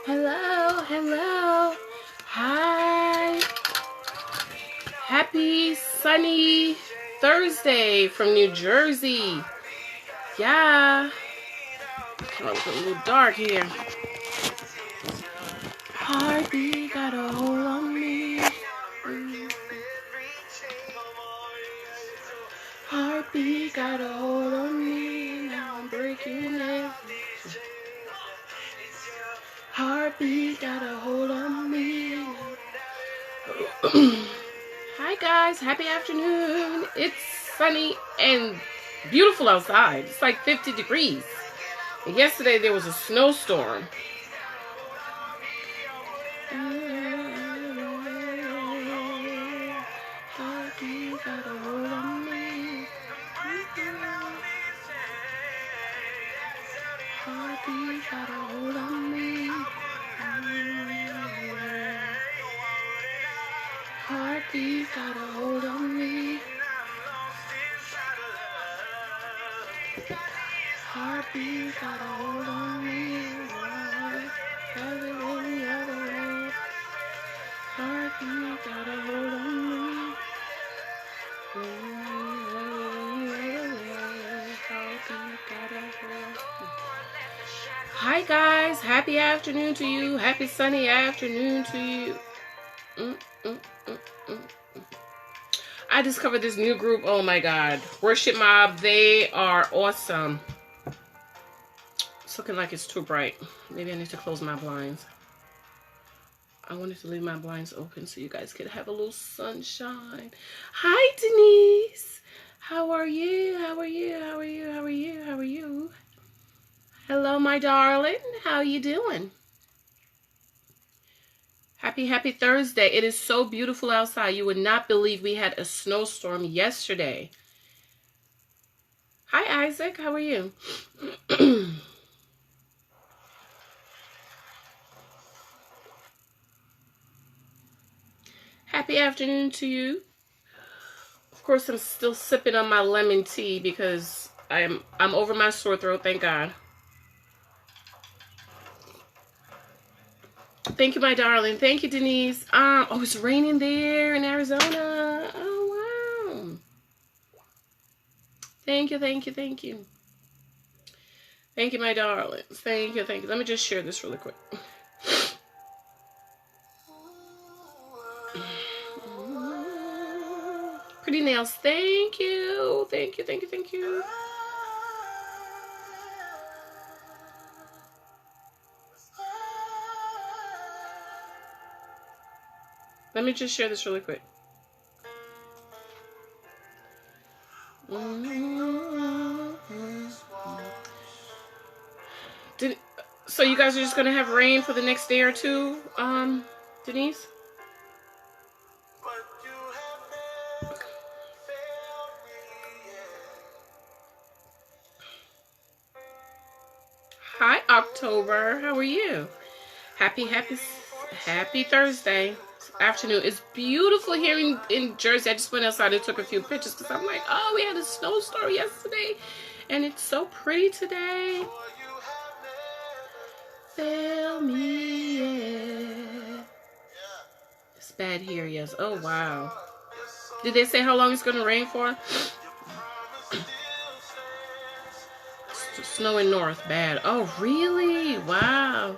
Hello, hello. Hi. Happy sunny Thursday from New Jersey. Yeah. Oh, it's a little dark here. Heartbeat got a hold on me. Heartbeat got a hold on me. Now I'm breaking it. Heartbeat got a hold on me. Hi guys, happy afternoon. It's sunny and beautiful outside. It's like 50 degrees. And yesterday there was a snowstorm. Heartbeat got a hold on me. Heartbeat got a hold on me. Heartbeat got a hold on me. Heartbeat got a hold on me. Heartbeat got a hold on me. Hi guys, happy afternoon to you. Happy sunny afternoon to you. I discovered this new group. Oh my god, Worship Mob. They are awesome. It's looking like it's too bright. Maybe I need to close my blinds. I wanted to leave my blinds open so you guys could have a little sunshine. Hi Denise, how are you? How are you? How are you? How are you? How are you? Hello my darling, how you doing? Happy Thursday. It is so beautiful outside. You would not believe we had a snowstorm yesterday. Hi Isaac, how are you? Happy afternoon to you. Of course, I'm still sipping on my lemon tea because I'm over my sore throat, thank God. Thank you, my darling. Thank you, Denise. Oh, it's raining there in Arizona. Oh, wow. Thank you, thank you, thank you. Thank you, my darlings. Thank you, thank you. Let me just share this really quick. Pretty nails. Thank you. Thank you, thank you, thank you. Let me just share this really quick. So you guys are just gonna have rain for the next day or two, Denise? Hi, October. How are you? Happy Thursday afternoon. It's beautiful here in Jersey. I just went outside and took a few pictures because I'm like, oh, we had a snowstorm yesterday and it's so pretty today. Feel me, yeah. It's bad here, yes. Oh, wow. Did they say how long it's going to rain for? It's snowing north, bad. Oh, really? Wow.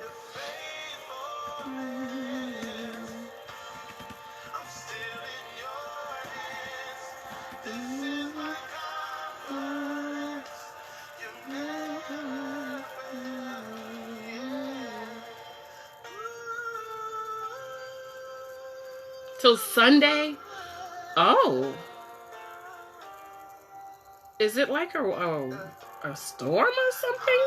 Till Sunday? Oh. Is it like a storm or something?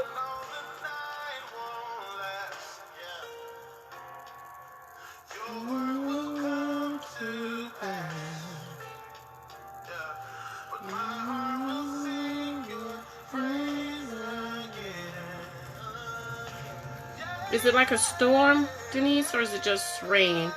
Is it like a storm, Denise, or is it just rain?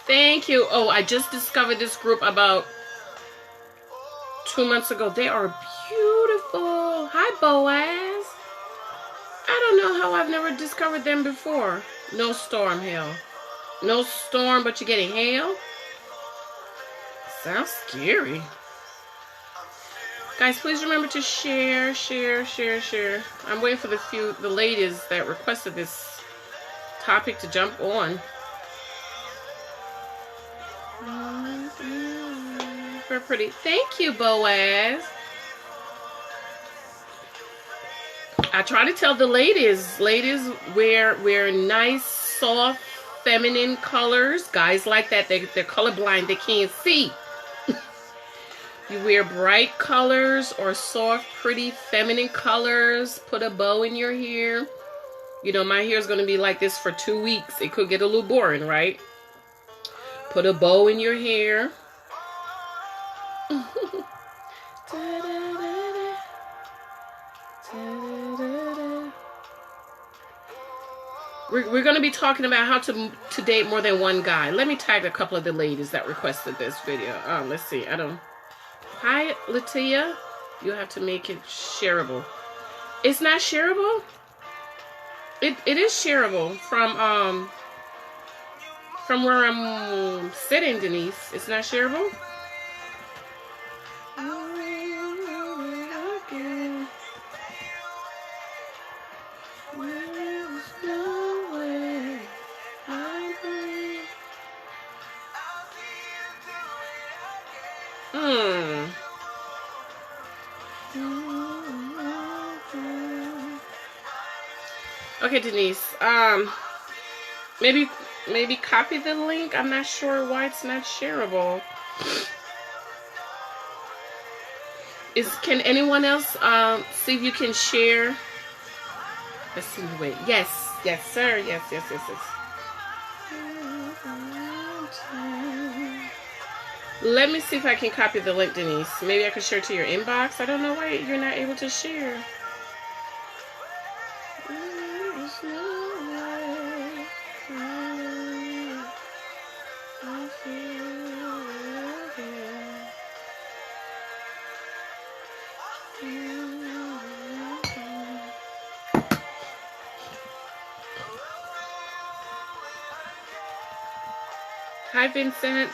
Thank you. Oh, I just discovered this group about 2 months ago. They are beautiful. Hi, Boaz. I don't know how I've never discovered them before. No storm, hail. No storm, but you're getting hail? Sounds scary. Guys, please remember to share. I'm waiting for the ladies that requested this topic to jump on. Very pretty. Thank you, Boaz. I try to tell the ladies wear nice, soft, feminine colors. Guys like that, they're colorblind, they can't see. You wear bright colors or soft, pretty, feminine colors. Put a bow in your hair. You know, my hair is going to be like this for 2 weeks. It could get a little boring, right? Put a bow in your hair. We're going to be talking about how to date more than one guy. Let me tag a couple of the ladies that requested this video. Let's see. Hi, Latia. You have to make it shareable. It's not shareable? It is shareable from where I'm sitting, Denise. It's not shareable? Okay, Denise. Maybe copy the link. I'm not sure why it's not shareable. Can anyone else see if you can share? Let's see. Wait. Yes, sir. Yes. Let me see if I can copy the link, Denise. Maybe I can share to your inbox. I don't know why you're not able to share. Hi, Vincent.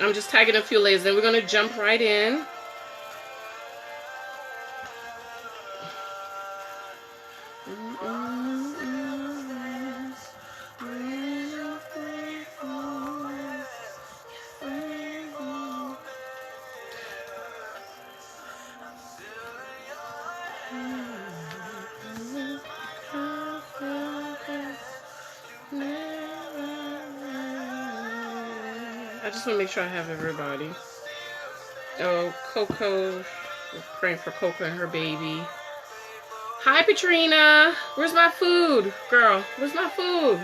I'm just tagging a few ladies, then we're going to jump right in. I just want to make sure I have everybody. Oh, Coco. We're praying for Coco and her baby. Hi, Katrina. Where's my food? Girl, where's my food?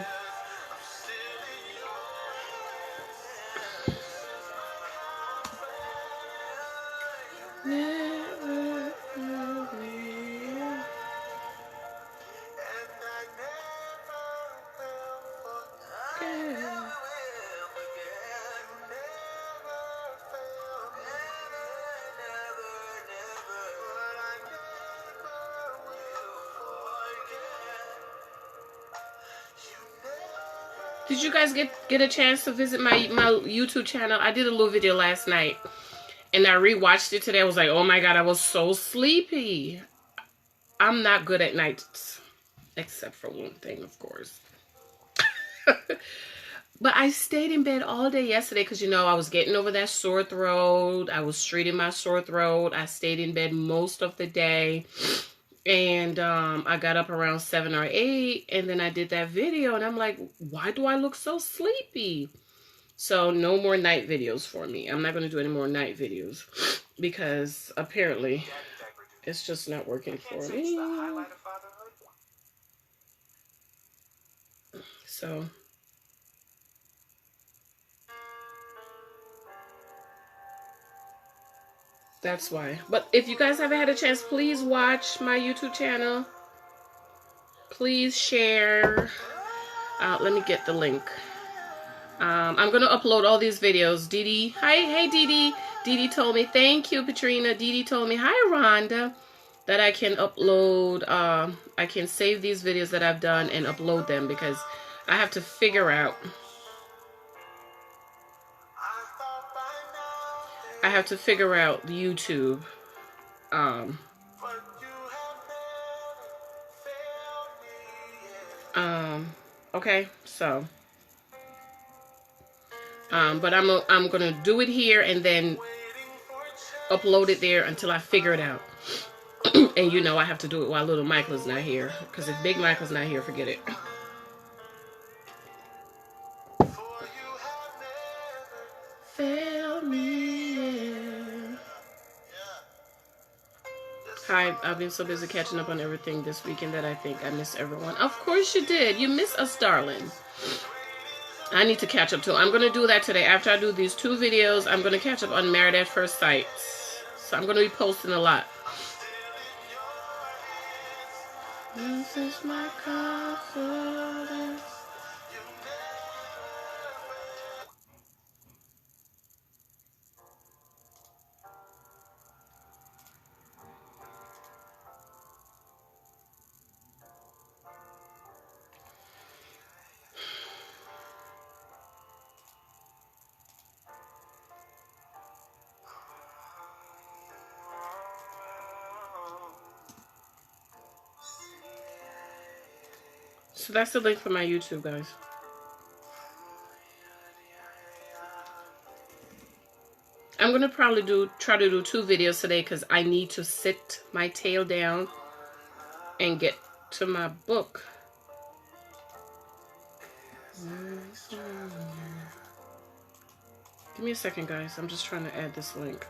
Did you guys get a chance to visit my YouTube channel? I did a little video last night, and I rewatched it today. I was like, oh my God, I was so sleepy. I'm not good at nights, except for one thing, of course. But I stayed in bed all day yesterday because, you know, I was getting over that sore throat. I was treating my sore throat. I stayed in bed most of the day. And I got up around 7 or 8, and then I did that video, and I'm like, why do I look so sleepy? So no more night videos for me. I'm not going to do any more night videos because apparently it's just not working for me. So that's why. But if you guys haven't had a chance, please watch my YouTube channel. please share. Let me get the link. I'm gonna upload all these videos. Dee Dee, hi, hey Dee Dee. Dee Dee told me, thank you, Patrina. Dee Dee told me, hi, Rhonda, that I can upload. I can save these videos that I've done and upload them because I have to figure out. I have to figure out YouTube. Okay, so. But I'm gonna do it here and then upload it there until I figure it out. And you know I have to do it while little Michael's not here, because if big Michael's not here, forget it. Fail me, yeah. Hi, I've been so busy catching up on everything this weekend that I think I miss everyone. Of course you did. You miss us, darling. I need to catch up too. I'm going to do that today. After I do these 2 videos, I'm going to catch up on Married at First Sight. So I'm going to be posting a lot. This is my confidence. So that's the link for my YouTube, guys. I'm going to probably try to do 2 videos today because I need to sit my tail down and get to my book. Give me a second, guys. I'm just trying to add this link.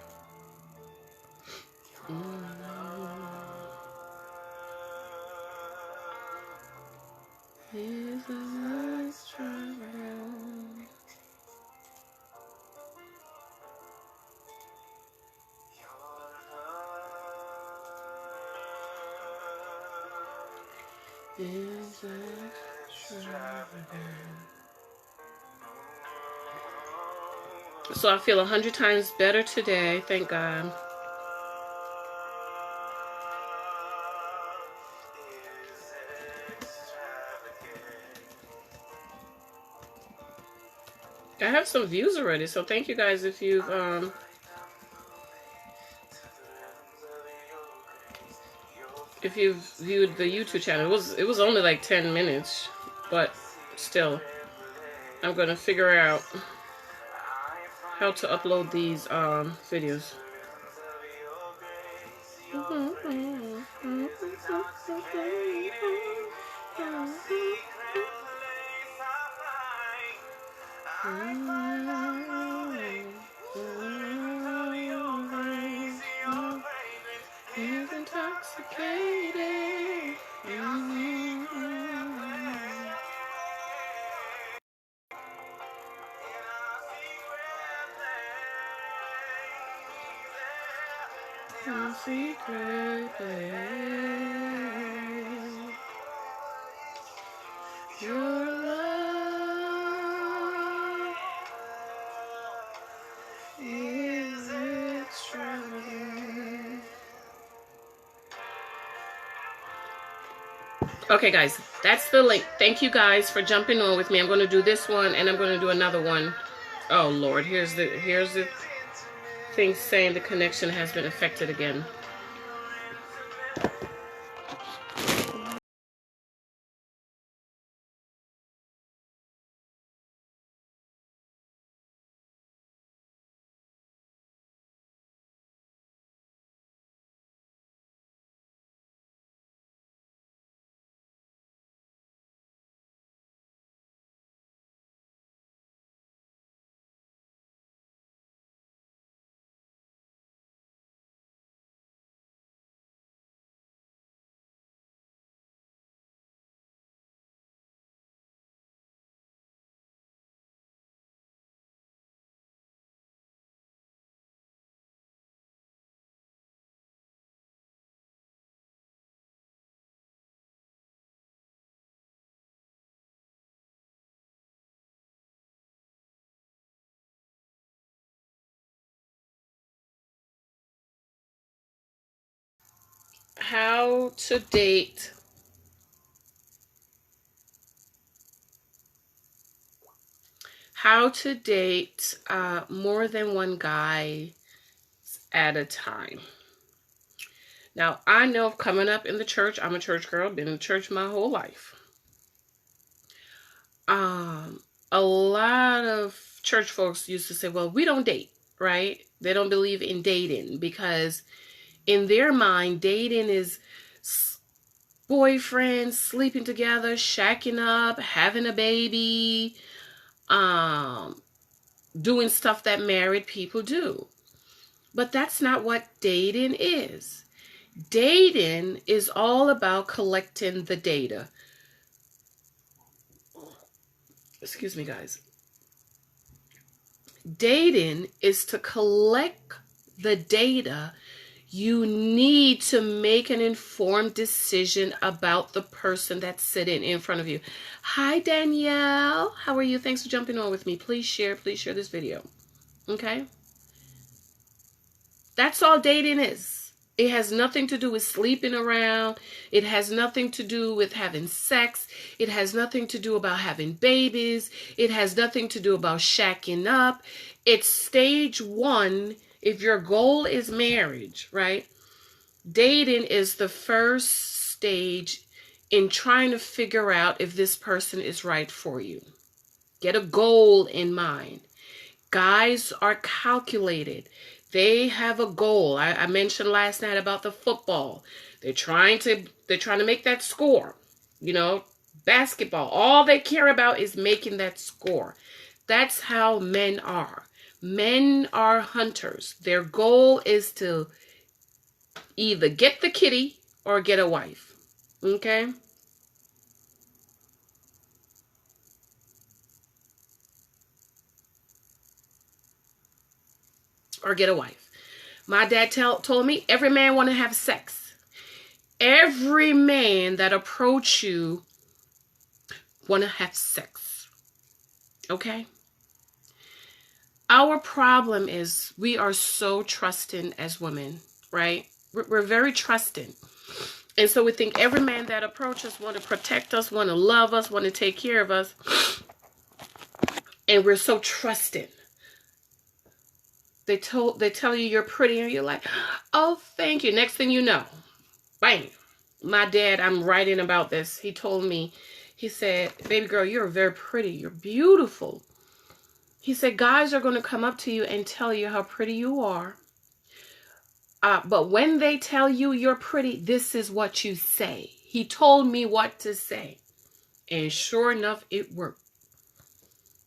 So I feel 100 times better today, thank God. I have some views already, so thank you guys if you've viewed the YouTube channel. It was only like 10 minutes, but still, I'm gonna figure out how to upload these videos. Is intoxicated. Secret place. Your love is extravagant. Okay, guys, that's the link. Thank you guys for jumping on with me. I'm going to do this one and I'm going to do another one. Oh Lord, here's the thing saying the connection has been affected again. how to date more than one guy at a time. Now, I know coming up in the church, I'm a church girl, been in church my whole life. A lot of church folks used to say, well, we don't date, right? They don't believe in dating because in their mind, dating is boyfriends sleeping together, shacking up, having a baby, doing stuff that married people do. But that's not what dating is. Dating is all about collecting the data. Excuse me, guys. Dating is to collect the data you need to make an informed decision about the person that's sitting in front of you. Hi, Danielle. How are you? Thanks for jumping on with me. Please share this video. Okay? That's all dating is. It has nothing to do with sleeping around. It has nothing to do with having sex. It has nothing to do about having babies. It has nothing to do about shacking up. It's stage one. If your goal is marriage, right? Dating is the first stage in trying to figure out if this person is right for you. Get a goal in mind. Guys are calculated. They have a goal. I mentioned last night about the football. They're trying to make that score. You know, basketball. All they care about is making that score. That's how men are. Men are hunters. Their goal is to either get the kitty or get a wife. Okay? Or get a wife. My dad told me every man want to have sex. Every man that approach you want to have sex. Okay? Our problem is we are so trusting as women, right? We're very trusting. And so we think every man that approaches us want to protect us, want to love us, want to take care of us. And we're so trusting. They tell you you're pretty and you're like, oh, thank you. Next thing you know, bam. My dad, I'm writing about this. He told me, he said, baby girl, you're very pretty. You're beautiful. He said, guys are going to come up to you and tell you how pretty you are. But when they tell you you're pretty, this is what you say. He told me what to say. And sure enough, it worked.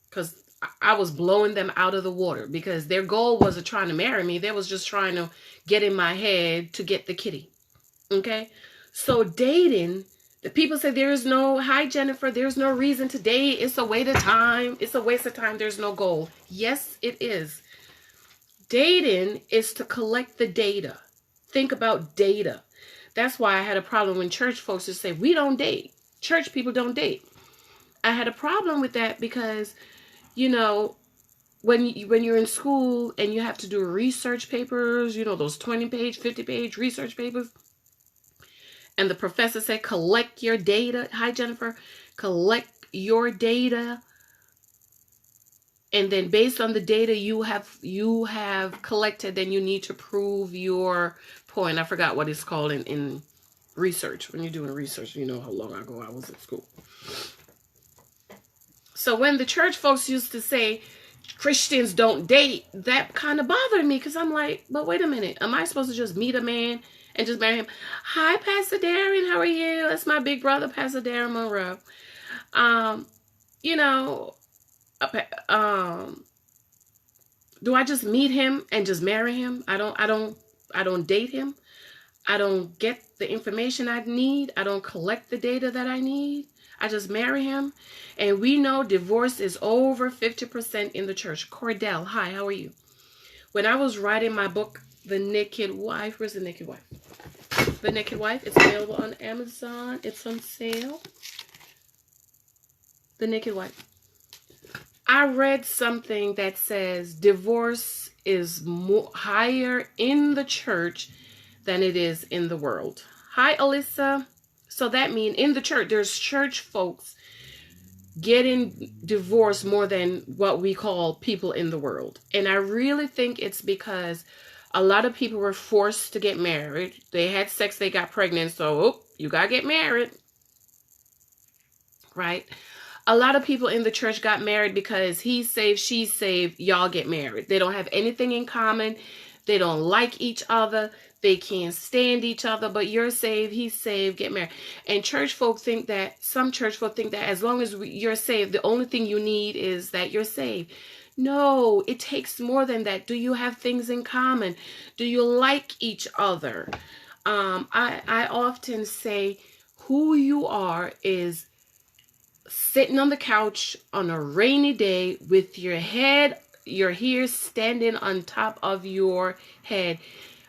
Because I was blowing them out of the water. Because their goal wasn't trying to marry me. They was just trying to get in my head to get the kitty. Okay? So dating, the people say hi Jennifer, there's no reason to date. It's a waste of time. It's a waste of time. There's no goal. Yes, it is. Dating is to collect the data. Think about data. That's why I had a problem when church folks just say, we don't date. Church people don't date. I had a problem with that because, you know, when you're in school and you have to do research papers, you know, those 20-page, 50-page research papers, and the professor said, collect your data. Hi, Jennifer. Collect your data. And then based on the data you have collected, then you need to prove your point. I forgot what it's called in research. When you're doing research, you know how long ago I was in school. So when the church folks used to say Christians don't date, that kind of bothered me because I'm like, but wait a minute. Am I supposed to just meet a man and just marry him? Hi, Pastor Darren. How are you? That's my big brother, Pastor Darren Monroe. You know, do I just meet him and just marry him? I don't date him. I don't get the information I need. I don't collect the data that I need. I just marry him. And we know divorce is over 50% in the church. Cordell, hi, how are you? When I was writing my book, The Naked Wife, where's The Naked Wife? The Naked Wife, it's available on Amazon. It's on sale. The Naked Wife. I read something that says divorce is higher in the church than it is in the world. Hi, Alyssa. So that means in the church, there's church folks getting divorced more than what we call people in the world. And I really think it's because a lot of people were forced to get married. They had sex, they got pregnant, so you gotta get married, right? A lot of people in the church got married because he's saved, she's saved, y'all get married. They don't have anything in common. They don't like each other. They can't stand each other, but you're saved, he's saved, get married. And church folk think that, some church folk think that as long as you're saved, the only thing you need is that you're saved. No, it takes more than that. Do you have things in common? Do you like each other? I often say who you are is sitting on the couch on a rainy day with your hair standing on top of your head.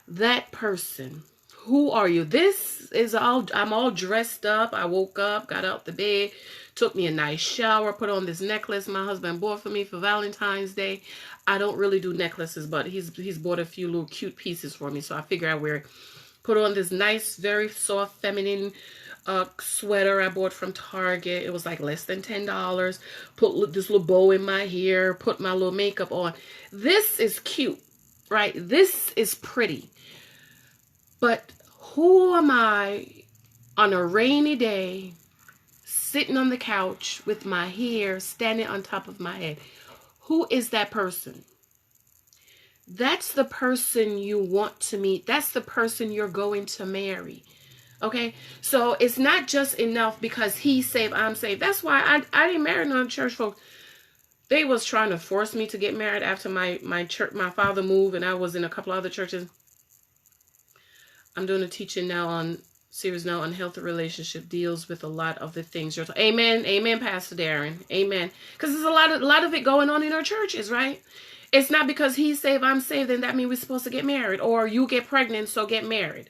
That person, who are you? This is I'm all dressed up. I woke up, got out the bed, took me a nice shower, put on this necklace my husband bought for me for Valentine's Day. I don't really do necklaces, but he's bought a few little cute pieces for me, so I figure I wear it. Put on this nice, very soft, feminine sweater I bought from Target. It was like less than $10. Put this little bow in my hair, put my little makeup on. This is cute, right? This is pretty. But who am I on a rainy day, sitting on the couch with my hair standing on top of my head? Who is that person? That's the person you want to meet. That's the person you're going to marry. Okay, so it's not just enough because he's saved, I'm saved. That's why I didn't marry no church folks. They was trying to force me to get married after my church, my father moved, and I was in a couple other churches. I'm doing a teaching now on series now on healthy relationship, deals with a lot of the things you're talking. Amen, amen, Pastor Darren, amen. Because there's a lot of it going on in our churches, right? It's not because he's saved, I'm saved, then that means we're supposed to get married, or you get pregnant, so get married.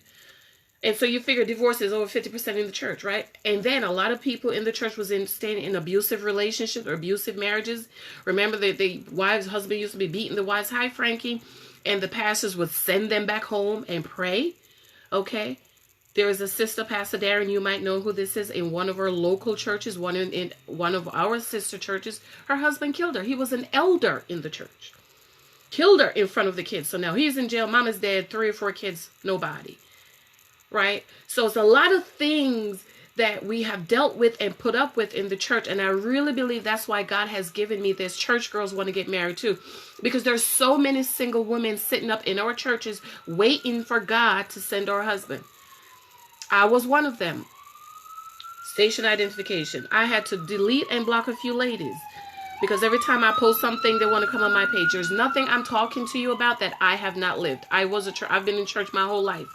And so you figure divorce is over 50% in the church, right? And then a lot of people in the church was staying in abusive relationships or abusive marriages. Remember that the wives, husband used to be beating the wives. Hi, Frankie. And the pastors would send them back home and pray. Okay. There is a sister, Pastor Darren, you might know who this is, in one of our local churches, in one of our sister churches. Her husband killed her. He was an elder in the church. Killed her in front of the kids. So now he's in jail. Mama's dead. 3 or 4 kids. Nobody. Right? So it's a lot of things that we have dealt with and put up with in the church. And I really believe that's why God has given me this. Church girls want to get married too. Because there's so many single women sitting up in our churches waiting for God to send our husband. I was one of them. Station identification. I had to delete and block a few ladies. Because every time I post something, they want to come on my page. There's nothing I'm talking to you about that I have not lived. I've been in church my whole life.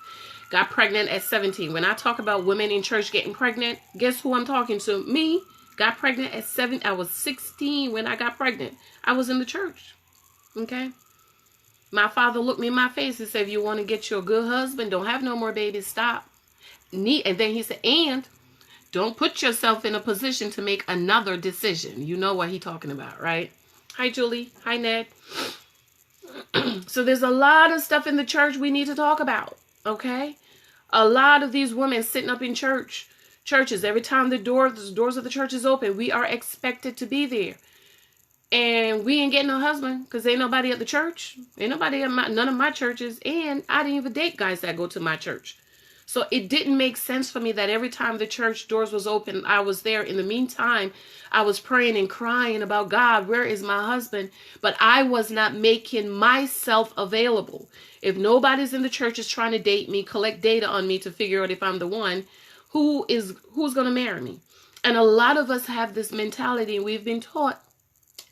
Got pregnant at 17. When I talk about women in church getting pregnant, guess who I'm talking to? Me. Got pregnant at 7. I was 16 when I got pregnant. I was in the church. Okay? My father looked me in my face and said, if you want to get you a good husband, don't have no more babies, stop. And then he said, and don't put yourself in a position to make another decision. You know what he's talking about, right? Hi, Julie. Hi, Ned. So there's a lot of stuff in the church we need to talk about. Okay, a lot of these women sitting up in churches, every time the doors of the church is open, we are expected to be there. And we ain't getting no husband because ain't nobody at the church. Ain't nobody at none of my churches. And I didn't even date guys that go to my church. So it didn't make sense for me that every time the church doors was open, I was there. In the meantime, I was praying and crying about, God, where is my husband? But I was not making myself available. If nobody's in the church is trying to date me, collect data on me to figure out if I'm the one, who's going to marry me? And a lot of us have this mentality, and we've been taught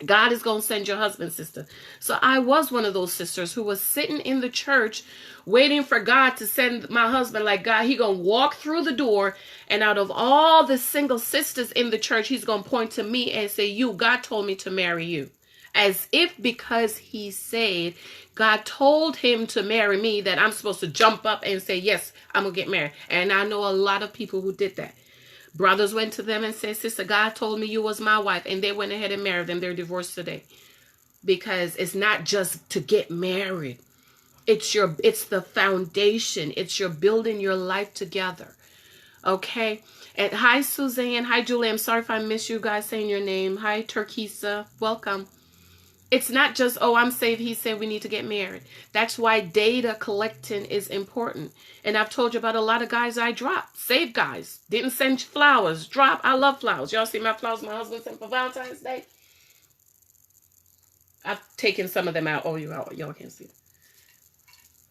God is going to send your husband, sister. So I was one of those sisters who was sitting in the church waiting for God to send my husband. Like, God, he going to walk through the door, and out of all the single sisters in the church, he's going to point to me and say, God told me to marry you. As if because he said God told him to marry me that I'm supposed to jump up and say, yes, I'm going to get married. And I know a lot of people who did that. Brothers went to them and said, sister, God told me you was my wife. And they went ahead and married them. They're divorced today. Because it's not just to get married. It's the foundation. It's your building your life together. Okay. And hi, Suzanne. Hi, Julie. I'm sorry if I miss you guys saying your name. Hi, Turkisa. Welcome. It's not just, oh, I'm saved. He said we need to get married. That's why data collecting is important. And I've told you about a lot of guys I dropped. Saved guys. Didn't send flowers. Drop. I love flowers. Y'all see my flowers my husband sent for Valentine's Day? I've taken some of them out. Oh, y'all can't see them.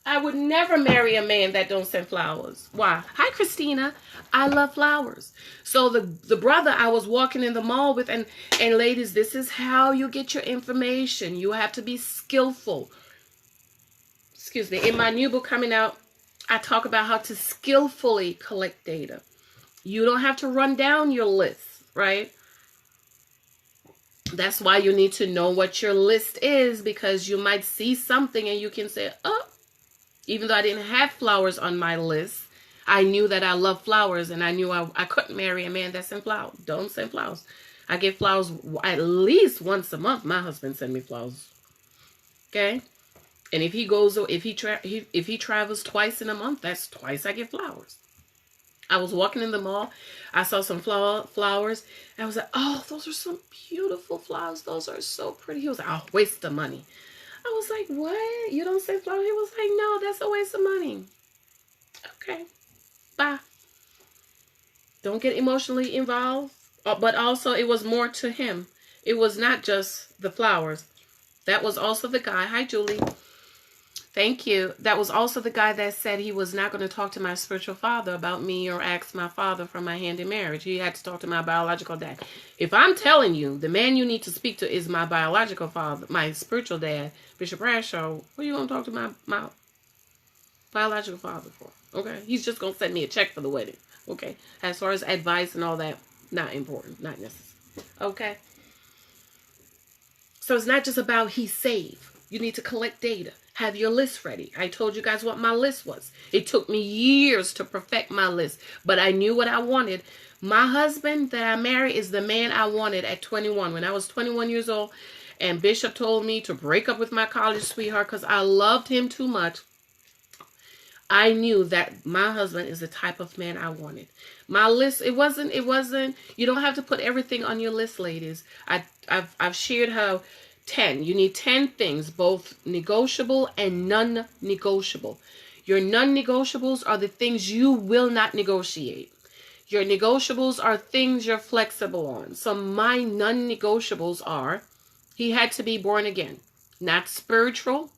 I would never marry a man that don't send flowers. Why? Hi, Christina. I love flowers. So the brother I was walking in the mall with, and ladies, this is how you get your information. You have to be skillful. Excuse me. In my new book coming out, I talk about how to skillfully collect data. You don't have to run down your list, right? That's why you need to know what your list is, because you might see something and you can say, oh, even though I didn't have flowers on my list, I knew that I love flowers, and I knew I couldn't marry a man that sent flowers. Don't send flowers. I get flowers at least once a month. My husband send me flowers. Okay? And if he goes, if he travels twice in a month, that's twice I get flowers. I was walking in the mall. I saw some flowers. And I was like, oh, those are some beautiful flowers. Those are so pretty. He was like, oh, waste of money. I was like, what? You don't send flowers? He was like, no, that's a waste of money. Okay. Bye. Don't get emotionally involved. But also, it was more to him. It was not just the flowers. That was also the guy. Hi, Julie. Thank you. That was also the guy that said he was not going to talk to my spiritual father about me or ask my father for my hand in marriage. He had to talk to my biological dad. If I'm telling you, the man you need to speak to is my biological father, my spiritual dad, Bishop Bradshaw, what are you going to talk to my biological father for? Okay? He's just going to send me a check for the wedding. Okay? As far as advice and all that, not important. Not necessary. Okay? So it's not just about he's saved. You need to collect data. Have your list ready. I told you guys what my list was. It took me years to perfect my list, but I knew what I wanted. My husband that I married is the man I wanted at 21. When I was 21 years old, and Bishop told me to break up with my college sweetheart because I loved him too much, I knew that my husband is the type of man I wanted. My list, it wasn't, you don't have to put everything on your list, ladies. I've shared how 10. You need 10 things, both negotiable and non-negotiable. Your non-negotiables are the things you will not negotiate. Your negotiables are things you're flexible on. So my non-negotiables are, he had to be born again, not spiritual,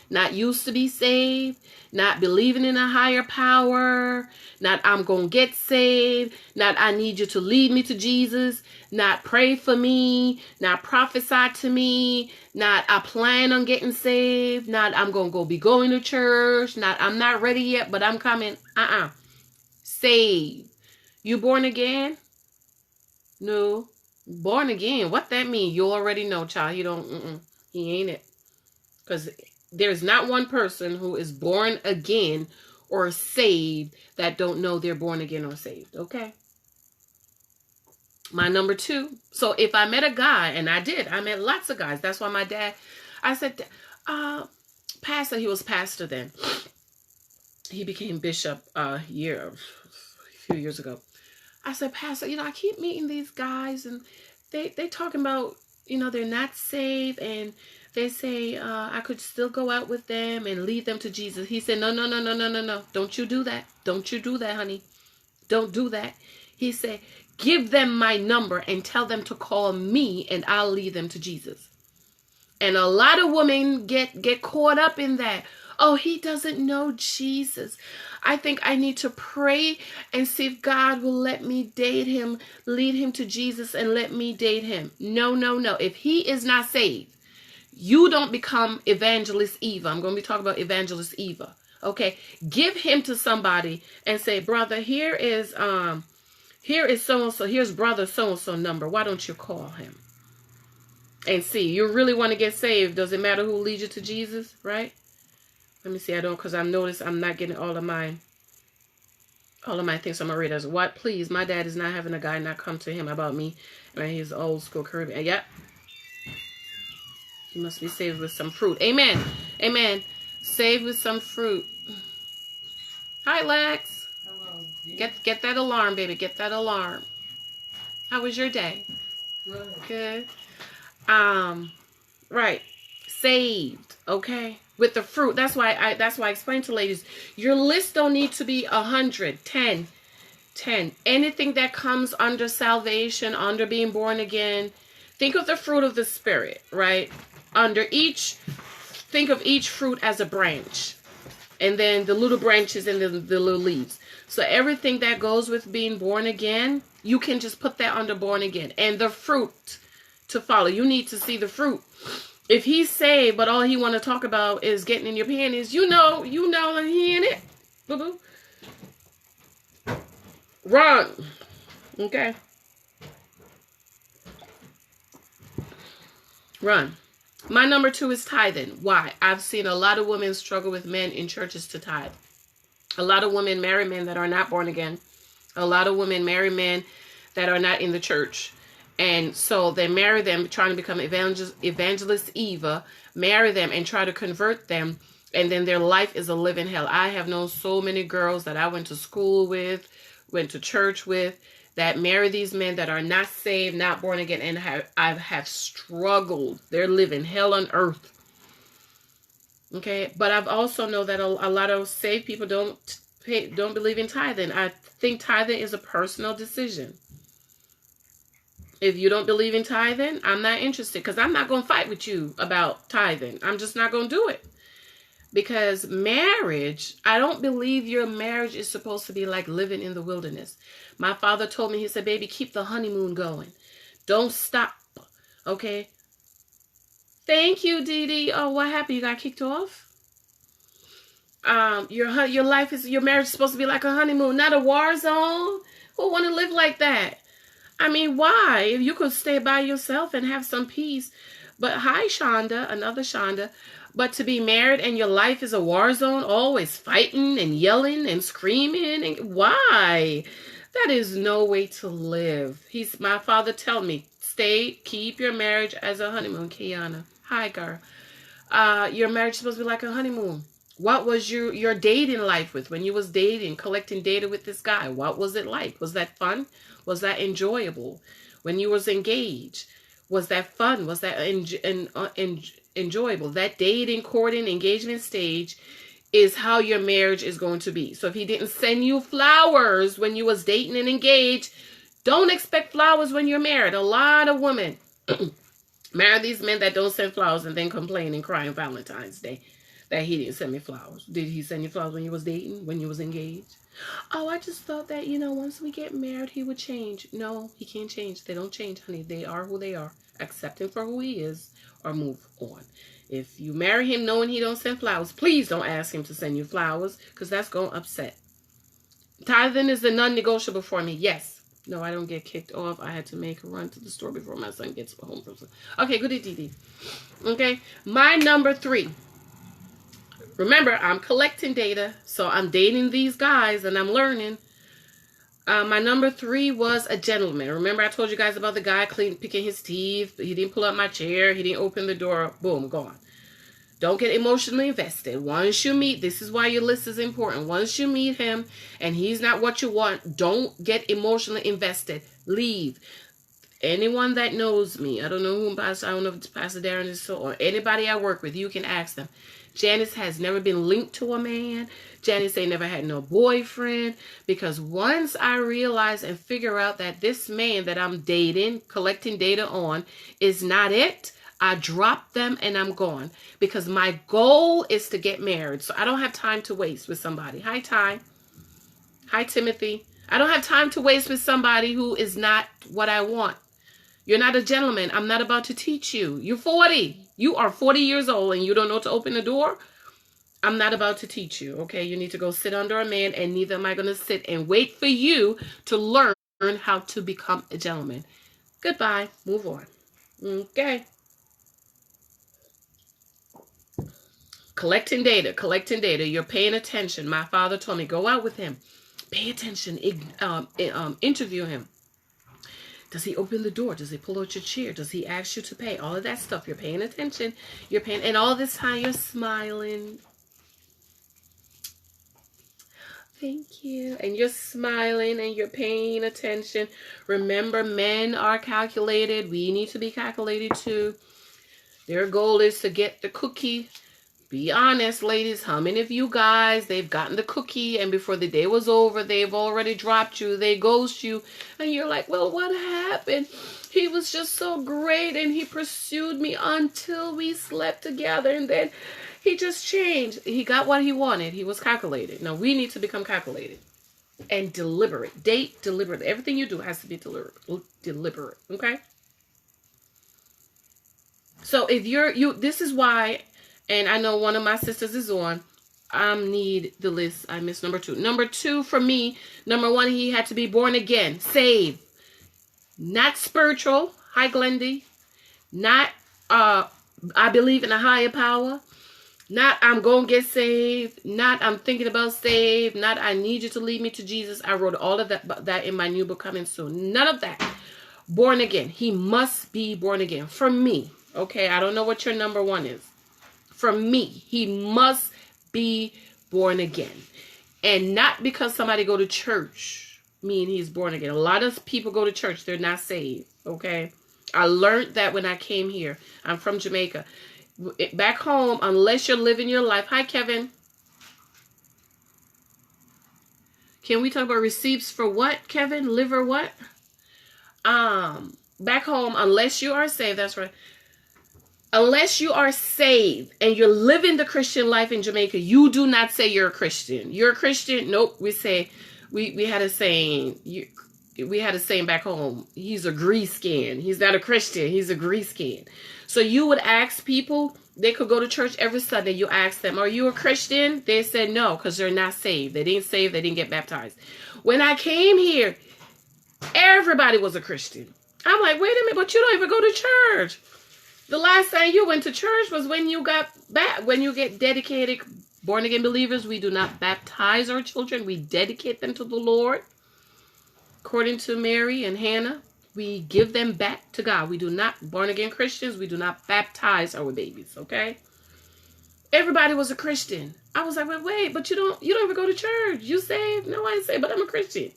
not used to be saved, not believing in a higher power, not I'm going to get saved, not I need you to lead me to Jesus, not pray for me, not prophesy to me, not I plan on getting saved, not I'm going to be going to church, not I'm not ready yet, but I'm coming. Saved. You born again? No. Born again. What that mean? You already know, child. You don't, he ain't it. Because there's not one person who is born again or saved that don't know they're born again or saved. Okay? My number 2. So if I met a guy, and I did, I met lots of guys. That's why my dad, I said, pastor, he was pastor then. He became bishop a few years ago. I said, pastor, I keep meeting these guys and they talking about, they're not saved and they say I could still go out with them and lead them to Jesus. He said, no. Don't you do that. Don't you do that, honey. Don't do that. He said, give them my number and tell them to call me and I'll lead them to Jesus. And a lot of women get caught up in that. Oh, he doesn't know Jesus. I think I need to pray and see if God will let me date him, lead him to Jesus and let me date him. No. If he is not saved, you don't become Evangelist Eva. I'm going to be talking about Evangelist Eva. Okay. Give him to somebody and say, brother, here is so-and-so. Here's brother so-and-so number. Why don't you call him? And see, you really want to get saved. Does it matter who leads you to Jesus? Right? Let me see. Because I noticed I'm not getting all of my things on my radars. What? Please, my dad is not having a guy not come to him about me. And he's old school Caribbean. Yep. He must be saved with some fruit. Amen. Amen. Save with some fruit. Hi, Lex. Hello. Get that alarm, baby. Get that alarm. How was your day? Good. Good. Right. Saved. Okay. With the fruit. That's why I explained to ladies, your list don't need to be 100, 10. Anything that comes under salvation, under being born again. Think of the fruit of the Spirit, right? Think of each fruit as a branch. And then the little branches and the little leaves. So everything that goes with being born again, you can just put that under born again. And the fruit to follow. You need to see the fruit. If he's saved, but all he want to talk about is getting in your panties, you know that he in it. Boo-boo. Run. Okay. Run. My number 2 is tithing. Why? I've seen a lot of women struggle with men in churches to tithe. A lot of women marry men that are not born again. A lot of women marry men that are not in the church. And so they marry them trying to become evangelist Eva, marry them and try to convert them. And then their life is a living hell. I have known so many girls that I went to school with, went to church with, that marry these men that are not saved, not born again, and I have struggled. They're living hell on earth. Okay, but I've also know that a lot of saved people don't believe in tithing. I think tithing is a personal decision. If you don't believe in tithing, I'm not interested, because I'm not going to fight with you about tithing. I'm just not going to do it. Because marriage, I don't believe your marriage is supposed to be like living in the wilderness. My father told me, he said, baby, keep the honeymoon going. Don't stop. Okay? Thank you, Dee Dee. Oh, what happened? You got kicked off? Your marriage is supposed to be like a honeymoon, not a war zone. Who want to live like that? I mean, why? If you could stay by yourself and have some peace. But hi, Shonda, another Shonda. But to be married and your life is a war zone, always fighting and yelling and screaming, and why? That is no way to live. My father tell me, keep your marriage as a honeymoon. Kiana, hi, girl. Your marriage is supposed to be like a honeymoon. What was your dating life with when you was dating, collecting data with this guy? What was it like? Was that fun? Was that enjoyable? When you was engaged, was that fun? Was that enjoyable? That dating, courting, engagement stage is how your marriage is going to be. So if he didn't send you flowers when you was dating and engaged, don't expect flowers when you're married. A lot of women marry these men that don't send flowers and then complain and cry on Valentine's Day that he didn't send me flowers. Did he send you flowers when you was dating, when you was engaged? Oh, I just thought that, once we get married, he would change. No, he can't change. They don't change, honey. They are who they are. Accept him for who he is or move on. If you marry him knowing he don't send flowers, please don't ask him to send you flowers, because that's going to upset. Tithing is a non-negotiable for me. Yes. No, I don't get kicked off. I had to make a run to the store before my son gets home from school. Okay, good, Dee. Okay, my number 3. Remember, I'm collecting data, so I'm dating these guys and I'm learning. My number 3 was a gentleman. Remember, I told you guys about the guy picking his teeth. He didn't pull up my chair. He didn't open the door. Boom, gone. Don't get emotionally invested. Once you meet, this is why your list is important. Once you meet him and he's not what you want, don't get emotionally invested. Leave. Anyone that knows me, I don't know I don't know if it's Pastor Darren is so, or anybody I work with, you can ask them. Janice has never been linked to a man. Janice ain't never had no boyfriend. Because once I realize and figure out that this man that I'm dating, collecting data on, is not it, I drop them and I'm gone. Because my goal is to get married. So I don't have time to waste with somebody. Hi, Ty. Hi, Timothy. I don't have time to waste with somebody who is not what I want. You're not a gentleman. I'm not about to teach you. You're 40. You are 40 years old and you don't know to open the door. I'm not about to teach you, okay? You need to go sit under a man, and neither am I going to sit and wait for you to learn how to become a gentleman. Goodbye. Move on. Okay. Collecting data. You're paying attention. My father told me, go out with him. Pay attention. Interview him. Does he open the door? Does he pull out your chair? Does he ask you to pay? All of that stuff. You're paying attention. And all this time you're smiling. Thank you. And you're smiling and you're paying attention. Remember, men are calculated. We need to be calculated too. Their goal is to get the cookie. Be honest, ladies. How many of you guys, they've gotten the cookie and before the day was over, they've already dropped you, they ghost you, and you're like, well, what happened? He was just so great and he pursued me until we slept together and then he just changed. He got what he wanted. He was calculated. Now we need to become calculated and deliberate. Date deliberate. Everything you do has to be deliberate. Okay? So if this is why, and I know one of my sisters is on, need the list. I missed number 2. Number 2 for me, number 1, he had to be born again, saved. Not spiritual, hi Glendy. Not I believe in a higher power. Not I'm going to get saved. Not I'm thinking about saved. Not I need you to lead me to Jesus. I wrote all of that in my new book coming soon. None of that. Born again. He must be born again. For me. Okay, I don't know what your number 1 is. For me, he must be born again. And not because somebody go to church mean he's born again. A lot of people go to church, they're not saved. Okay, I learned that when I came here. I'm from Jamaica. Back home, unless you're living your life. Hi, Kevin. Can we talk about receipts for what, Kevin? Liver what? Back home, unless you are saved, that's right. Unless you are saved and you're living the Christian life in Jamaica, you do not say you're a Christian. You're a Christian? Nope. We say, we had a saying, we had a saying back home, he's a grease skin. He's not a Christian. He's a grease skin. So you would ask people, they could go to church every Sunday. You ask them, are you a Christian? They said no, because they're not saved. They didn't save. They didn't get baptized. When I came here, everybody was a Christian. I'm like, wait a minute, but you don't even go to church. The last time you went to church was when you got when you get dedicated, born again believers. We do not baptize our children. We dedicate them to the Lord. According to Mary and Hannah, we give them back to God. We do not, born again Christians, we do not baptize our babies, okay? Everybody was a Christian. I was like, wait, but you don't even go to church. You saved? No, I ain't saved, but I'm a Christian.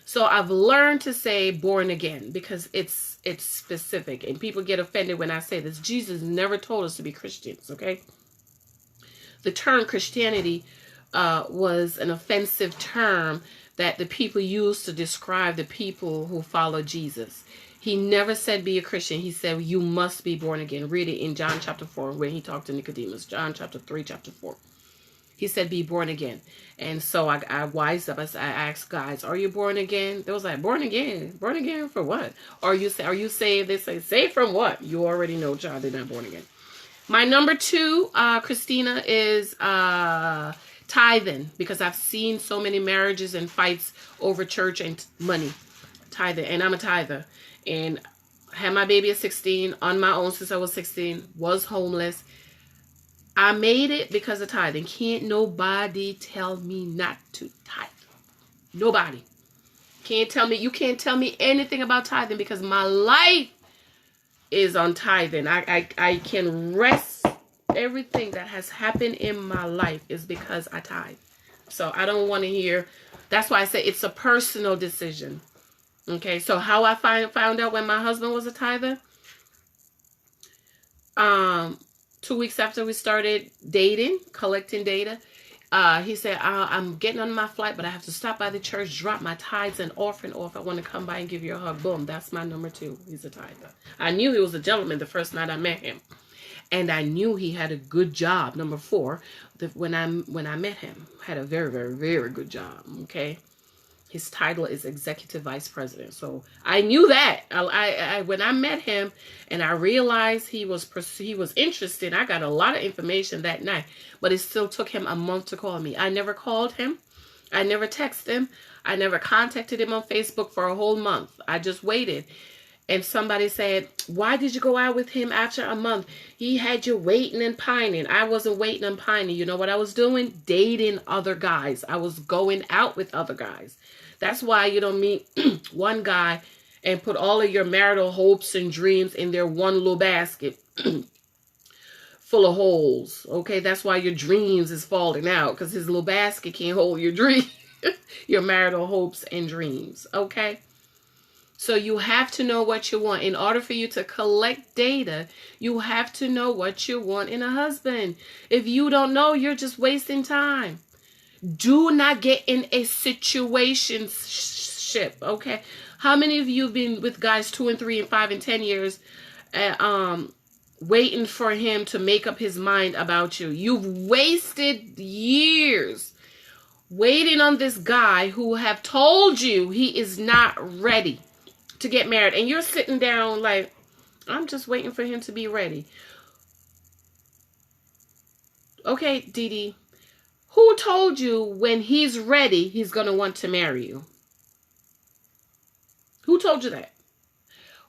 So I've learned to say born again because it's specific and people get offended when I say this. Jesus never told us to be Christians, okay? The term Christianity was an offensive term that the people used to describe the people who follow Jesus. He never said be a Christian. He said you must be born again. Read it in John chapter 4 when he talked to Nicodemus. John chapter 3, chapter 4. He said be born again. And so I wised up. I asked guys, are you born again? They was like, born again? Born again for what? Are you saved? They say, saved from what? You already know, child, they're not born again. My number 2, Christina, is tithing. Because I've seen so many marriages and fights over church and money. Tithing. And I'm a tither. And had my baby at 16, on my own since I was 16, was homeless. I made it because of tithing. Can't nobody tell me not to tithe. Nobody. You can't tell me anything about tithing because my life is on tithing. I can rest. Everything that has happened in my life is because I tithe. So I don't want to hear. That's why I say it's a personal decision. Okay, so how I found out when my husband was a tither? 2 weeks after we started dating, collecting data, he said, I'm getting on my flight, but I have to stop by the church, drop my tithes and offering off. I want to come by and give you a hug. Boom, that's my number 2. He's a tither. I knew he was a gentleman the first night I met him. And I knew he had a good job. Number 4, when I met him, had a very, very, very good job. Okay. His title is Executive Vice President. So I knew that. When I met him and I realized he was interested, I got a lot of information that night. But it still took him a month to call me. I never called him. I never texted him. I never contacted him on Facebook for a whole month. I just waited. And somebody said, why did you go out with him after a month? He had you waiting and pining. I wasn't waiting and pining. You know what I was doing? Dating other guys. I was going out with other guys. That's why you don't meet one guy and put all of your marital hopes and dreams in their one little basket full of holes. Okay, that's why your dreams is falling out because his little basket can't hold your dream. your marital hopes and dreams. Okay? So you have to know what you want. In order for you to collect data, you have to know what you want in a husband. If you don't know, you're just wasting time. Do not get in a situationship, okay? How many of you have been with guys 2 and 3 and 5 and 10 years waiting for him to make up his mind about you? You've wasted years waiting on this guy who have told you he is not ready to get married. And you're sitting down like, I'm just waiting for him to be ready. Okay, Dee Dee. Who told you when he's ready, he's going to want to marry you? Who told you that?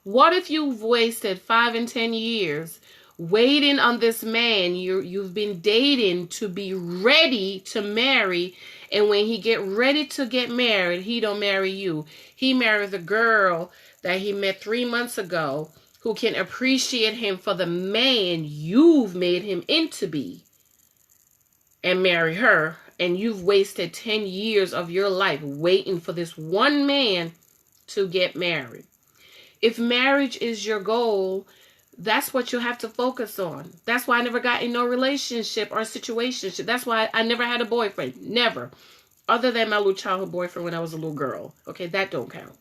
What if you've wasted 5 and 10 years waiting on this man you've been dating to be ready to marry, and when he get ready to get married, he don't marry you. He married the girl that he met 3 months ago who can appreciate him for the man you've made him into be, and marry her, and you've wasted 10 years of your life waiting for this one man to get married. If marriage is your goal, that's what you have to focus on. That's why I never got in no relationship or situationship. That's why I never had a boyfriend. Never. Other than my little childhood boyfriend when I was a little girl. Okay, that don't count.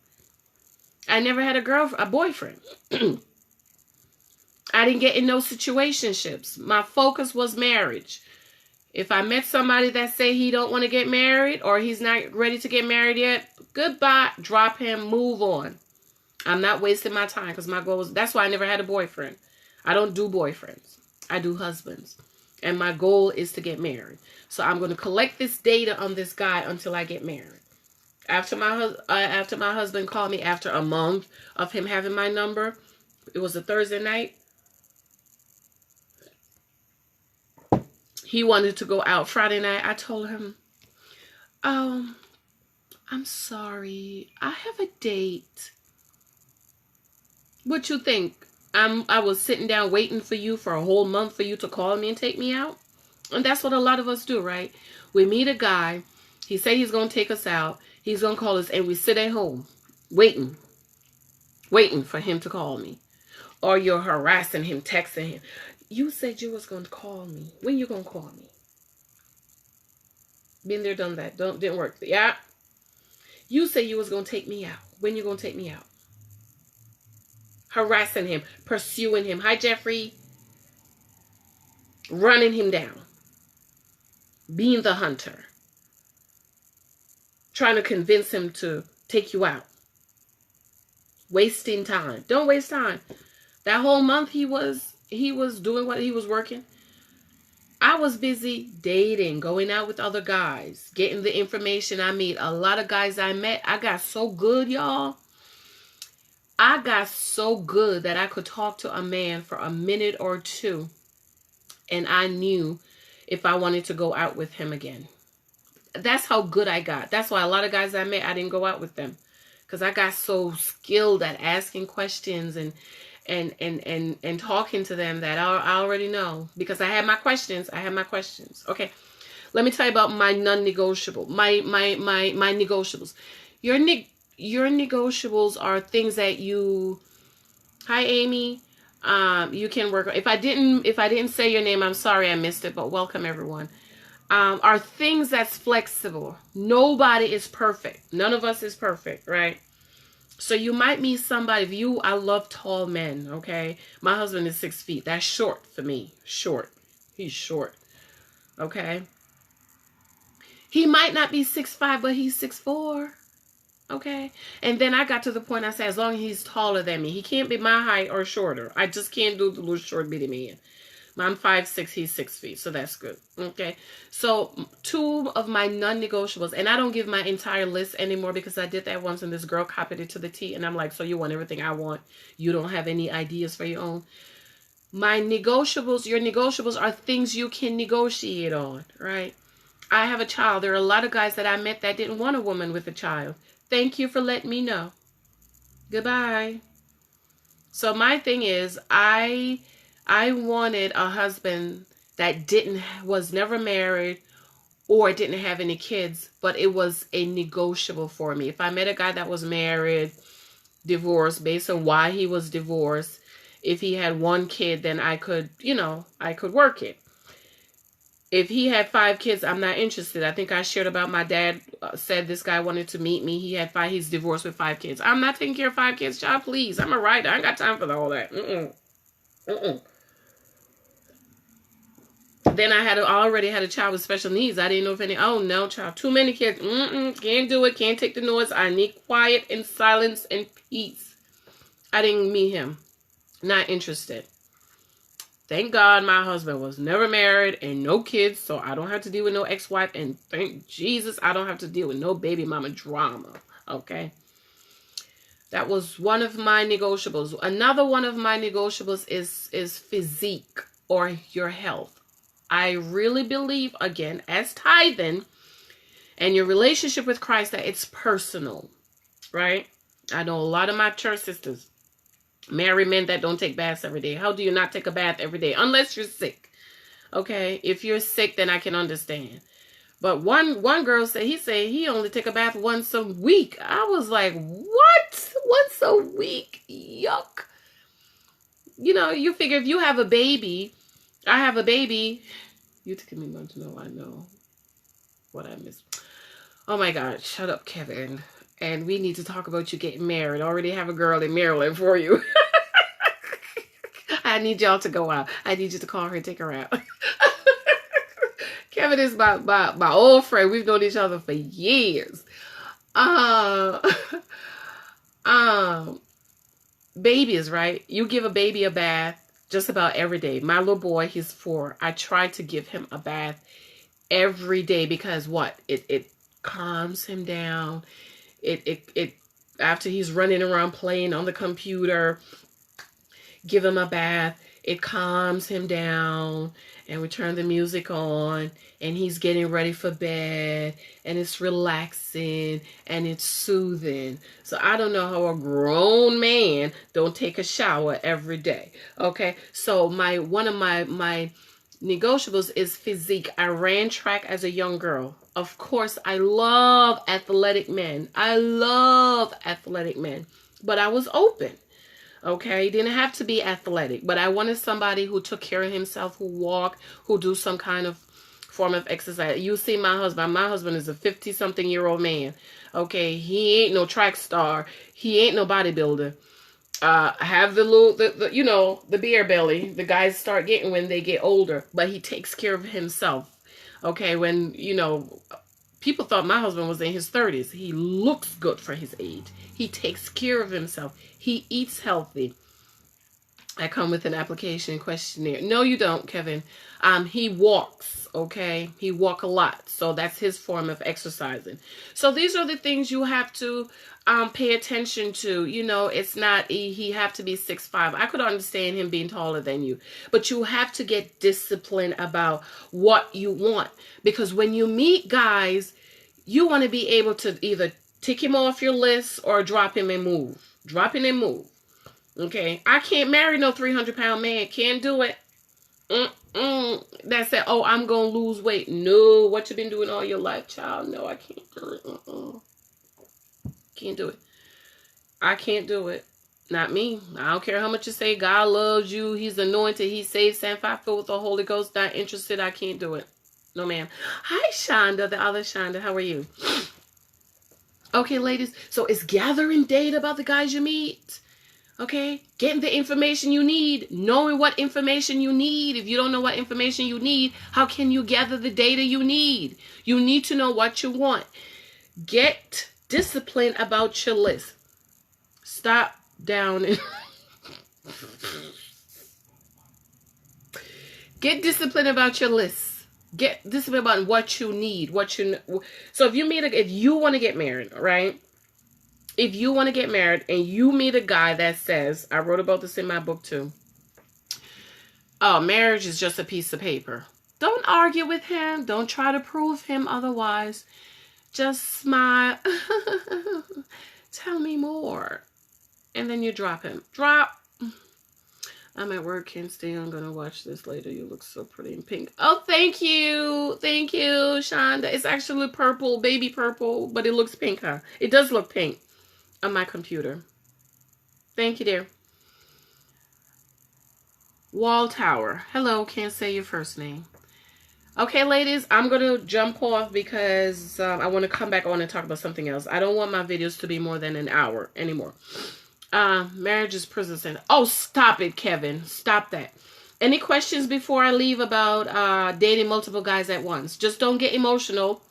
I never had a boyfriend. I didn't get in no situationships. My focus was marriage. If I met somebody that say he don't want to get married or he's not ready to get married yet, goodbye, drop him, move on. I'm not wasting my time because my goal was, that's why I never had a boyfriend. I don't do boyfriends. I do husbands. And my goal is to get married. So I'm going to collect this data on this guy until I get married. After my husband called me after a month of him having my number, it was a Thursday night. He wanted to go out Friday night. I told him, I'm sorry. I have a date. What you think? I was sitting down waiting for you for a whole month for you to call me and take me out? And that's what a lot of us do, right? We meet a guy. He say he's going to take us out. He's going to call us, and we sit at home waiting for him to call me. Or you're harassing him, texting him. You said you was going to call me. When you going to call me? Been there, done that. Didn't work. Yeah. You said you was going to take me out. When you going to take me out? Harassing him. Pursuing him. Hi, Jeffrey. Running him down. Being the hunter. Trying to convince him to take you out. Wasting time. Don't waste time. That whole month he was doing what he was working. I was busy dating, going out with other guys, getting the information I meet. A lot of guys I met, I got so good, y'all. I got so good that I could talk to a man for a minute or two, and I knew if I wanted to go out with him again. That's how good I got. That's why a lot of guys I met, I didn't go out with them, because I got so skilled at asking questions and talking to them that I already know, because I had my questions. Okay, let me tell you about my non-negotiable. My negotiables. Your negotiables are things that you. Hi, Amy. You can work. If I didn't say your name, I'm sorry I missed it. But welcome everyone. Are things that's flexible. Nobody is perfect. None of us is perfect, right? So you might meet somebody. I love tall men, okay? My husband is 6 feet. That's short for me. Short. He's short. Okay? He might not be 6'5", but he's 6'4". Okay? And then I got to the point I said, as long as he's taller than me. He can't be my height or shorter. I just can't do the little short bitty man. I'm 5'6", he's 6 feet, so that's good. Okay, so 2 of my non-negotiables, and I don't give my entire list anymore because I did that once and this girl copied it to the T, and I'm like, so you want everything I want? You don't have any ideas for your own? My negotiables, your negotiables are things you can negotiate on, right? I have a child. There are a lot of guys that I met that didn't want a woman with a child. Thank you for letting me know. Goodbye. So my thing is, I wanted a husband that was never married or didn't have any kids, but it was a negotiable for me. If I met a guy that was married, divorced, based on why he was divorced, if he had one kid, then I could, I could work it. If he had 5 kids, I'm not interested. I think I shared about my dad said this guy wanted to meet me. He had 5, he's divorced with 5 kids. I'm not taking care of 5 kids, child, please. I'm a writer. I ain't got time for all that. Then I already had a child with special needs. I didn't know if any, oh no, child, too many kids. Can't do it. Can't take the noise. I need quiet and silence and peace. I didn't meet him. Not interested. Thank God my husband was never married and no kids, so I don't have to deal with no ex-wife. And thank Jesus I don't have to deal with no baby mama drama. Okay? That was one of my negotiables. Another one of my negotiables is physique or your health. I really believe, again, as tithing and your relationship with Christ, that it's personal. Right? I know a lot of my church sisters marry men that don't take baths every day. How do you not take a bath every day? Unless you're sick. Okay? If you're sick, then I can understand. But one girl said he only take a bath once a week. I was like, what? Once a week? Yuck. You figure if you have a baby, I have a baby. You're taking me long to know I know what I missed. Oh my God. Shut up, Kevin. And we need to talk about you getting married. I already have a girl in Maryland for you. I need y'all to go out. I need you to call her and take her out. Kevin is my old friend. We've known each other for years. Babies, right? You give a baby a bath just about every day. My little boy, he's 4. I try to give him a bath every day because what? It calms him down. It after he's running around playing on the computer, give him a bath. It calms him down, and we turn the music on, and he's getting ready for bed, and it's relaxing, and it's soothing. So I don't know how a grown man don't take a shower every day. Okay, so one of my negotiables is physique. I ran track as a young girl. Of course, I love athletic men. But I was open. Okay, didn't have to be athletic, but I wanted somebody who took care of himself, who walked, who do some kind of form of exercise. You see my husband. My husband is a 50-something-year-old man. Okay, he ain't no track star. He ain't no bodybuilder. Have the beer belly the guys start getting when they get older, but he takes care of himself. Okay, when, people thought my husband was in his 30s. He looks good for his age. He takes care of himself. He eats healthy. I come with an application questionnaire. No, you don't, Kevin. He walks, okay? He walk a lot. So that's his form of exercising. So these are the things you have to pay attention to. It's not he have to be 6'5". I could understand him being taller than you. But you have to get disciplined about what you want. Because when you meet guys, you want to be able to either tick him off your list or drop him and move. Drop him and move. Okay? I can't marry no 300-pound man. Can't do it. That said, oh, I'm going to lose weight. No, what you been doing all your life, child? No, I can't do it. Can't do it. I can't do it. Not me. I don't care how much you say God loves you. He's anointed. He's saved, sanctified, filled with the Holy Ghost. Not interested. I can't do it. No, ma'am. Hi, Shonda, the other Shonda. How are you? Okay, ladies. So it's gathering data about the guys you meet. Okay? Getting the information you need. Knowing what information you need. If you don't know what information you need, how can you gather the data you need? You need to know what you want. Get disciplined about your list. Stop down and get disciplined about your list. Get disciplined about what you need. So if you want to get married, right? If you want to get married and you meet a guy that says, I wrote about this in my book too. Oh, marriage is just a piece of paper. Don't argue with him. Don't try to prove him otherwise. Just smile. Tell me more. And then you drop him. Drop. I'm at work, can't stay. I'm gonna watch this later. You look so pretty in pink. Oh, thank you. Thank you, Shonda. It's actually purple, baby purple, but it looks pink, huh? It does look pink on my computer. Thank you, dear. Wall Tower. Hello, can't say your first name. Okay, ladies, I'm going to jump off because I want to come back on and talk about something else. I don't want my videos to be more than an hour anymore. Marriage is prison sentence. Oh, stop it, Kevin. Stop that. Any questions before I leave about dating multiple guys at once? Just don't get emotional.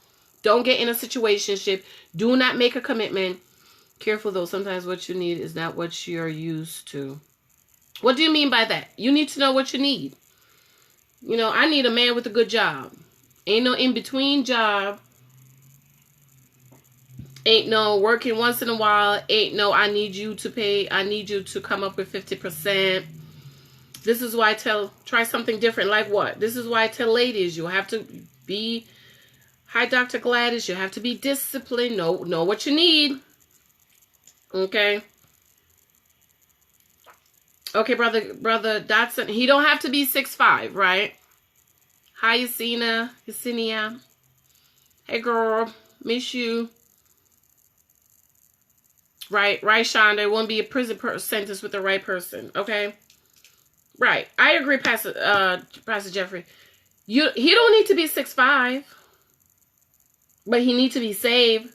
Don't get in a situationship. Do not make a commitment. Careful, though. Sometimes what you need is not what you're used to. What do you mean by that? You need to know what you need. You know, I need a man with a good job. Ain't no in-between job. Ain't no working once in a while. Ain't no I need you to come up with 50%. This is why I try something different. Like what? This is why I tell ladies, you have to be, hi Dr. Gladys, you have to be disciplined. Know what you need. Okay? Okay, brother Dotson, he don't have to be 6'5", right? Hi, Yesenia. Hey, girl, miss you. Right, Shonda. It won't be a prison sentence with the right person, okay? Right, I agree, Pastor Jeffrey. He don't need to be 6'5", but he needs to be saved.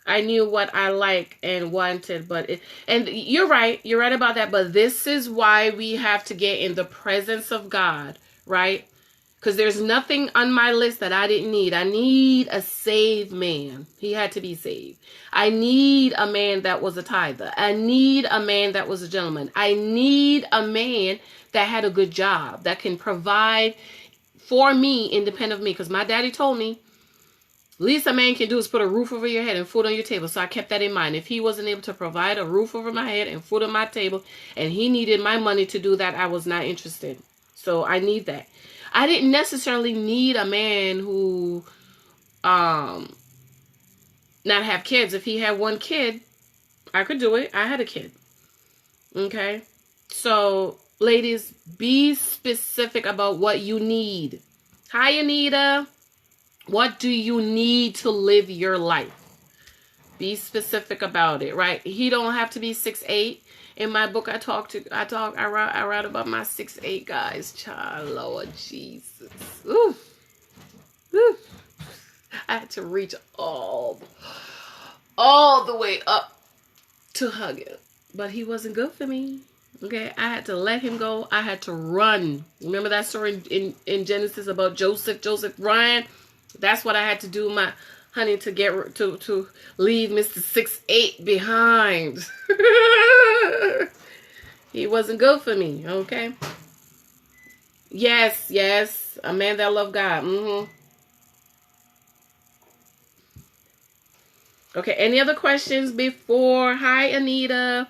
I knew what I liked and wanted, and you're right about that, but this is why we have to get in the presence of God, right? Because there's nothing on my list that I didn't need. I need a saved man. He had to be saved. I need a man that was a tither. I need a man that was a gentleman. I need a man that had a good job, that can provide for me, independent of me. Because my daddy told me, least a man can do is put a roof over your head and food on your table. So I kept that in mind. If he wasn't able to provide a roof over my head and food on my table, and he needed my money to do that, I was not interested. So I need that. I didn't necessarily need a man who not have kids. If he had one kid, I could do it. I had a kid. Okay? So, ladies, be specific about what you need. Hi, Anita. What do you need to live your life? Be specific about it, right? He don't have to be 6'8". In my book, I write about my 6'8" guys. Child, Lord Jesus. Oof. Oof. I had to reach all the way up to hug him. But he wasn't good for me. Okay, I had to let him go. I had to run. Remember that story in Genesis about Joseph Ryan? That's what I had to do, my honey, to get to leave Mr. 6'8" behind. He wasn't good for me, okay? Yes, a man that loved God. Okay, any other questions before? Hi, Anita.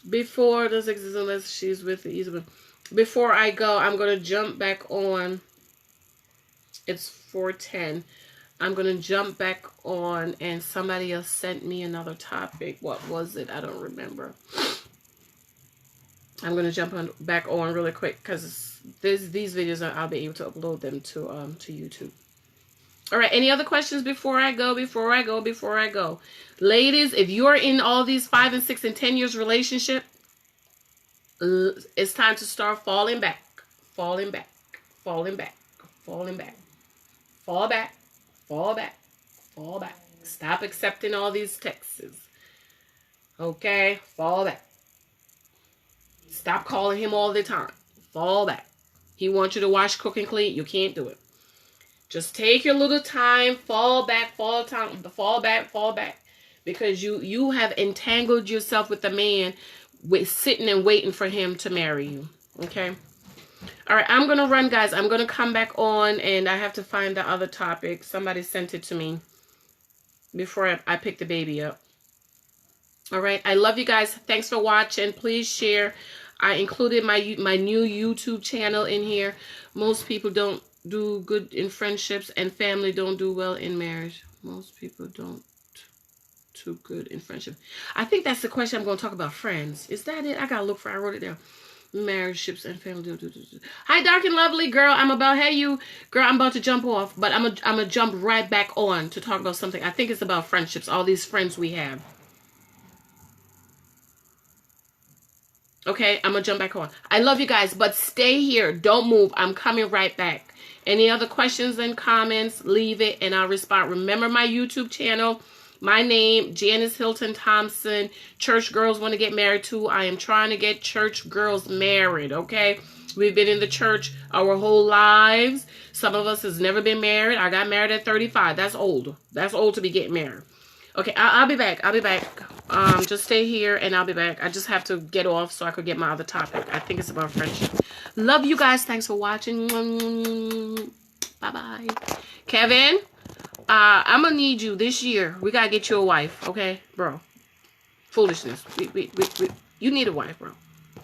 Before does exist unless she's with the easy one. Before I go, I'm gonna jump back on. It's 4:10. I'm going to jump back on, and somebody else sent me another topic. What was it? I don't remember. I'm going to jump back on really quick because these videos, I'll be able to upload them to YouTube. All right. Any other questions before I go? Ladies, if you're in all these 5 and 6 and 10 years relationship, it's time to start falling back. Fall back. Stop accepting all these texts. Okay? Fall back. Stop calling him all the time. Fall back. He wants you to wash, cook, and clean. You can't do it. Just take your little time. Fall back. Because you have entangled yourself with the man sitting and waiting for him to marry you. Okay? All right, I'm going to run, guys. I'm going to come back on, and I have to find the other topic. Somebody sent it to me before I pick the baby up. All right, I love you guys. Thanks for watching. Please share. I included my new YouTube channel in here. Most people don't do good in friendships, and family don't do well in marriage. Most people don't too good in friendship? I think that's the question. I'm going to talk about friends. Is that it? I got to look for I wrote it down. Marriageships and family. Hi, Dark and Lovely. Girl, I'm about, hey, you. Girl, I'm about to jump off. But I'm going to jump right back on to talk about something. I think it's about friendships. All these friends we have. Okay, I'm going to jump back on. I love you guys, but stay here. Don't move. I'm coming right back. Any other questions and comments, leave it and I'll respond. Remember my YouTube channel. My name, Janice Hilton Thompson. Church girls want to get married too. I am trying to get church girls married, okay? We've been in the church our whole lives. Some of us has never been married. I got married at 35. That's old. That's old to be getting married. Okay, I'll be back. I'll be back. Just stay here and I'll be back. I just have to get off so I could get my other topic. I think it's about friendship. Love you guys. Thanks for watching. Bye-bye. Kevin, I'm going to need you this year. We got to get you a wife, okay? Bro, foolishness. You need a wife, bro.